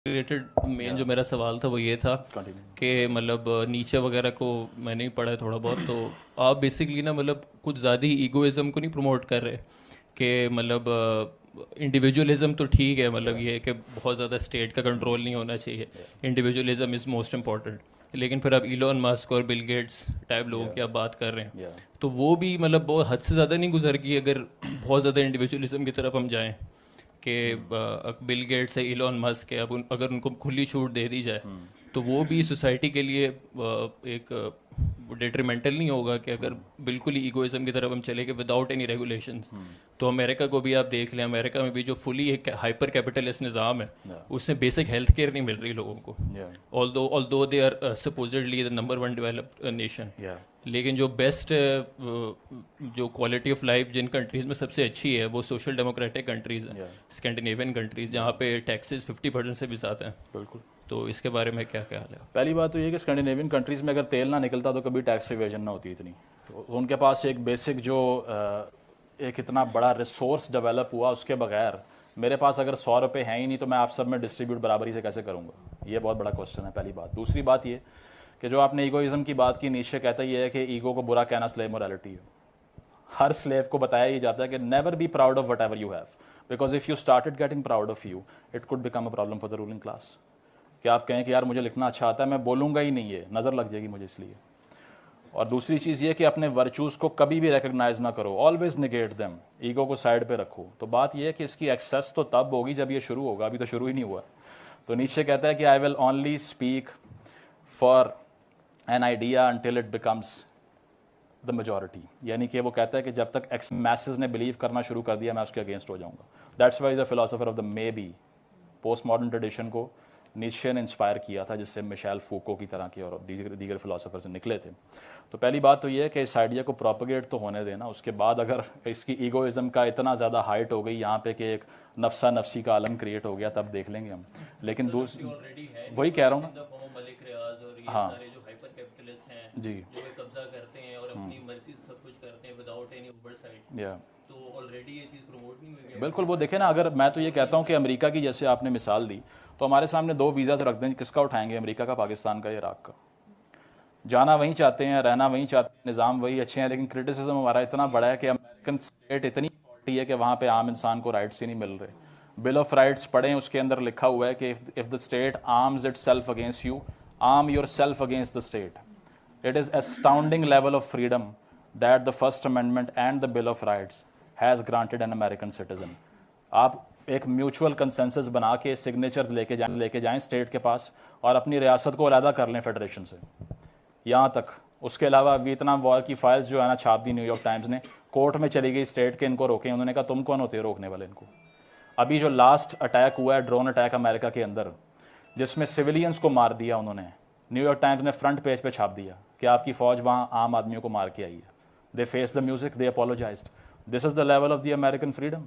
Related main जो मेरा सवाल था वो ये था कि मतलब नीचे वगैरह को मैंने ही पढ़ा है थोड़ा बहुत, तो आप बेसिकली ना मतलब कुछ ज़्यादा ही ईगोइज्म को नहीं प्रमोट कर रहे कि मतलब इंडिविजुअलिज्म तो ठीक है, मतलब ये है कि बहुत ज़्यादा स्टेट का कंट्रोल नहीं होना चाहिए, इंडिविजुअलिज्म इज़ मोस्ट इम्पॉर्टेंट। लेकिन फिर आप इलोन मस्क और बिल गेट्स टाइप लोगों की आप बात कर रहे हैं, तो वो भी मतलब बहुत हद से ज़्यादा नहीं गुजर गई अगर बहुत ज़्यादा इंडिविजुअलिज्म की तरफ हम जाएं कि बिल गेट्स है, इलॉन मस्क है, अब अगर उनको खुली छूट दे दी जाए तो वो भी सोसाइटी के लिए एक डिट्रीमेंटल नहीं होगा कि अगर बिल्कुल ही ईगोइज्म की तरफ हम चले गए विदाउट एनी रेगुलेशंस। तो अमेरिका को भी आप देख लें, अमेरिका में भी जो फुली एक हाइपर कैपिटलिस्ट निज़ाम है उसमें बेसिक हेल्थ केयर नहीं मिल रही लोगों को, although they are supposedly the number 1 developed nation. लेकिन जो बेस्ट जो क्वालिटी ऑफ लाइफ जिन कंट्रीज़ में सबसे अच्छी है वो सोशल डेमोक्रेटिक कंट्रीज़ हैं, स्कैंडिनेवियन कंट्रीज़, जहाँ पे टैक्सेस 50% से भी ज़्यादा हैं। बिल्कुल। तो इसके बारे में क्या ख्याल है? पहली बात तो ये कि स्कैंडिनेवियन कंट्रीज़ में अगर तेल ना निकलता तो कभी टैक्स इवेजन ना होती इतनी। तो उनके पास एक बेसिक जो एक इतना बड़ा रिसोर्स डेवलप हुआ, उसके बगैर मेरे पास अगर 100 रुपये हैं ही नहीं तो मैं आप सब में डिस्ट्रीब्यूट बराबरी से कैसे करूँगा? ये बहुत बड़ा क्वेश्चन है, पहली बात। दूसरी बात ये कि जो आपने ईगोइज्म की बात की, नीचे कहता ये है कि ईगो को बुरा कहना स्लेव मोरालिटी है। हर स्लेव को बताया ही जाता है कि never be proud of what ever you have, because if you started getting proud of you it could become a problem for the ruling class. कि आप कहें कि यार मुझे लिखना अच्छा आता है, मैं बोलूँगा ही नहीं, ये नज़र लग जाएगी मुझे इसलिए। और दूसरी चीज़ ये कि अपने वर्चूज़ को कभी भी रिकग्नाइज ना करो, ऑलवेज निगेट देम, ईगो को साइड पे रखो। तो बात ये है कि इसकी एक्सेस तो तब होगी जब ये शुरू होगा, अभी तो शुरू ही नहीं हुआ। तो नीचे कहता है कि I will only speak for an idea until it becomes the majority. यानी कि वो कहता है कि जब तक मैसेज ने बिलीव करना शुरू कर दिया मैं उसके अगेंस्ट हो जाऊँगा। That's why is a philosopher of the may be. Post modern tradition को नीचे ने इंस्पायर किया था, जिससे मिशेल फूको की तरह के और दीगर फिलोसोफर से निकले थे। तो पहली बात तो ये है कि इस आइडिया को प्रोपगेट तो होने देना, उसके बाद अगर इसकी ईगोइज्म का इतना ज़्यादा हाइट हो गई यहाँ पे कि एक नफसा नफसी का आलम क्रिएट हो गया, तब देख लेंगे हम। लेकिन वही कह रहा हूँ ना, हाँ जी, जो कब्जा करते हैं और अपनी मर्जी से सब कुछ करते हैं विदाउट एनी ओवरसाइट, तो ऑलरेडी ये चीज़ प्रमोट नहीं हुई है। बिल्कुल। वो देखें ना, अगर मैं तो ये कहता हूँ कि अमेरिका की जैसे आपने मिसाल दी, तो हमारे सामने 2 वीज़ाज रख दें, किसका उठाएंगे? अमेरिका का, पाकिस्तान का, इराक का? जाना वहीं चाहते हैं, रहना वहीं चाहते हैं, निज़ाम वही अच्छे हैं, लेकिन क्रिटिसिज्म हमारा इतना बड़ा है कि अमेरिकन स्टेट इतनी फॉल्टी है कि वहाँ पे आम इंसान को राइट्स ही नहीं मिल रहे। बिल ऑफ राइट्स पढ़ें, उसके अंदर लिखा हुआ है कि if the state arms it self against you, arm your self against the state. It is astounding level of freedom that the First Amendment and the Bill of Rights has granted an American citizen. आप एक mutual consensus बना के signature लेके जाएं state के पास और अपनी रियासत को अलहदा कर लें फेडरेशन से, यहाँ तक। उसके अलावा वियतनाम वॉर की फाइल्स जो है ना छाप दी न्यूयॉर्क टाइम्स ने, कोर्ट में चली गई स्टेट के, इनको रोकें। उन्होंने कहा तुम कौन होते हो रोकने वाले इनको? अभी जो लास्ट अटैक हुआ है, ड्रोन अटैक अमेरिका के अंदर, जिसमें सिविलियंस को मार दिया उन्होंने, न्यूयॉर्क टाइम्स ने फ्रंट पेज पे छाप दिया कि आपकी फौज वहाँ आम आदमियों को मार के आई है। They face the music, they apologised. This is the level of the American freedom.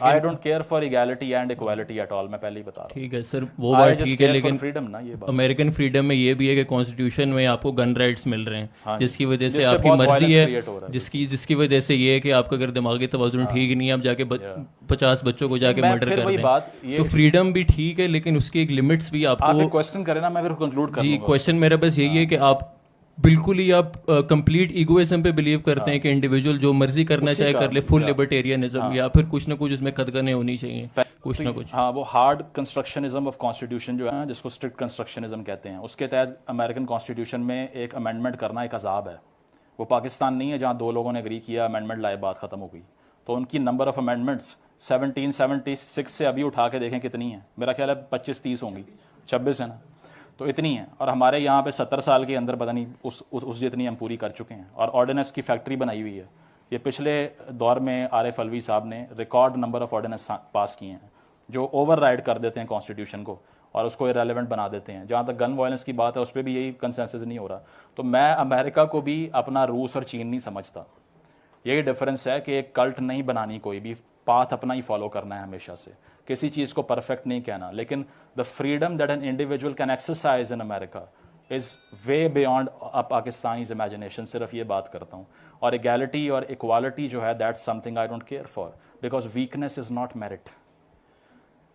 I don't care for equality and equality at all, मैं पहले ही बता रहा हूँ। ठीक है सर, वो बात ठीक है, लेकिन फ्रीडम ना, ये बात अमेरिकन फ्रीडम में ये भी है कि कॉन्स्टिट्यूशन में आपको गन राइट्स मिल रहे हैं, हाँ, जिसकी वजह से जिससे आपकी बहुत मर्जी violence है, create हो रहा है। जिसकी वजह से ये है कि आपका अगर दिमागी तवाज़ुन ठीक नहीं है, आप जाके 50 बच्चों को जाके मर्डर कर वही दें। बात ये, तो फ्रीडम भी ठीक है, लेकिन उसकी एक लिमिट्स भी आप आपको। एक क्वेश्चन करें ना, मैं फिर कंक्लूड कर जी, लूंगा। क्वेश्चन मेरा बस यही है कि आप बिल्कुल ही आप कंप्लीट ईगोइज्म पे बिलीव करते हैं कि इंडिविजुअल जो मर्जी करना चाहे कर ले, फुल लिबर्टेरियनिज्म, या फिर कुछ ना कुछ उसमें कदगने होनी चाहिए, कुछ ना कुछ। हाँ, वो हार्ड कंस्ट्रक्शनिज्म ऑफ कॉन्स्टिट्यूशन जो है ना, जिसको स्ट्रिक्ट कंस्ट्रक्शनिज्म कहते हैं, उसके तहत अमेरिकन कॉन्स्टिट्यूशन में एक अमेंडमेंट करना एक अजाब है। वो पाकिस्तान नहीं है जहाँ 2 लोगों ने एग्री किया, अमेंडमेंट लाए, बात खत्म हो गई। तो उनकी नंबर ऑफ अमेंडमेंट्स 1776 से अभी उठा के देखें कितनी है। मेरा ख्याल है 25-30 होंगी, 26 है ना, तो इतनी है। और हमारे यहाँ पे 70 साल के अंदर पता नहीं उस जितनी हम पूरी कर चुके हैं। और ऑर्डिनेंस की फैक्ट्री बनाई हुई है। ये पिछले दौर में आरिफ अलवी साहब ने record number of ordinance pass किए हैं, जो ओवर राइड कर देते हैं कॉन्स्टिट्यूशन को और उसको इरेलीवेंट बना देते हैं। जहाँ तक गन वायलेंस की बात है, उस पर भी यही कंसेंसस नहीं हो रहा। तो मैं अमेरिका को भी अपना रूस और चीन नहीं समझता। यही डिफरेंस है कि एक कल्ट नहीं बनानी, कोई भी पाथ अपना ही फॉलो करना है हमेशा से, किसी चीज़ को परफेक्ट नहीं कहना। लेकिन the freedom that an individual can exercise in America is way beyond Pakistanis imagination. सिर्फ ये बात करता हूँ। और इक्वालिटी और इक्वालिटी जो है, that's something I don't care for, because weakness is not merit.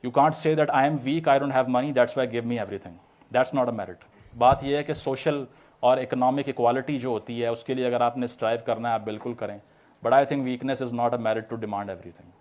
You can't say that I am weak, I don't have money, that's why give me everything, that's not a merit. बात यह है कि social और economic equality जो होती है उसके लिए अगर आपने स्ट्राइव करना है आप बिल्कुल करें, but I think weakness is not a merit to demand everything.